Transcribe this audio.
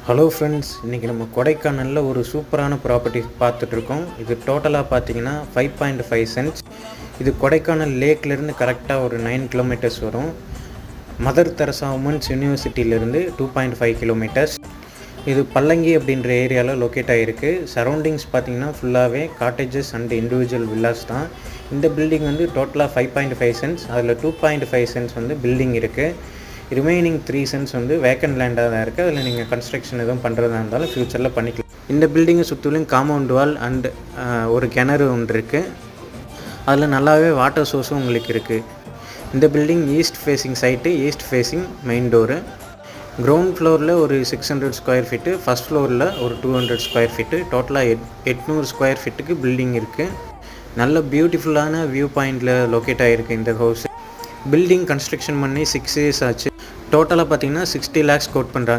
Hello friends, இன்றைக்கி நம்ம கொடைக்கானலில் ஒரு சூப்பரான ப்ராப்பர்ட்டி பார்த்துட்ருக்கோம். இது டோட்டலாக பார்த்தீங்கன்னா 5.5 சென்ட்ஸ். இது கொடைக்கானல் லேக்லேருந்து கரெக்டாக ஒரு 9 கிலோமீட்டர்ஸ் வரும். மதர் தெரசா உமன்ஸ் யூனிவர்சிட்டியிலேருந்து 2.5 கிலோமீட்டர்ஸ். இது பல்லங்கி அப்படின்ற ஏரியாவில் லொக்கேட் ஆகிருக்கு. சரௌண்டிங்ஸ் பார்த்திங்கன்னா ஃபுல்லாகவே காட்டேஜஸ் அண்ட் இண்டிவிஜுவல் வில்லாஸ் தான். இந்த பில்டிங் வந்து டோட்டலாக 5.5 சென்ட்ஸ். அதில் 2.5 சென்ட்ஸ் வந்து பில்டிங் இருக்குது. ரிமைனிங் 3 சென்ட்ஸ் வந்து வேக்கன்ட் லேண்டாக தான் இருக்குது. அதில் நீங்கள் கன்ஸ்ட்ரக்ஷன் எதுவும் பண்ணுறதா இருந்தாலும் ஃப்யூச்சரில் பண்ணிக்கலாம். இந்த பில்டிங்கை சுற்றிலும் காம்பவுண்ட் வால் அண்ட் ஒரு கிணறு ஒன்று இருக்குது. அதில் நல்லாவே வாட்டர் சோர்ஸும் உங்களுக்கு இருக்குது. இந்த building east facing side, east facing main door. Ground ஃப்ளோரில் ஒரு 600 ஸ்கொயர் ஃபீட்டு, ஃபஸ்ட் ஃப்ளோரில் ஒரு 200 ஸ்கொயர் ஃபீட்டு, டோட்டலாக 800 ஸ்கொயர் ஃபீட்டுக்கு பில்டிங் இருக்குது. நல்ல பியூட்டிஃபுல்லான வியூ பாயிண்டில் லொக்கேட் ஆகிருக்கு இந்த ஹவுஸ். பில்டிங் கன்ஸ்ட்ரக்ஷன் பண்ணி 6 இயர்ஸ் ஆச்சு. டோட்டலாக பார்த்தீங்கன்னா 60 lakhs கோட் பண்ணுறாங்க.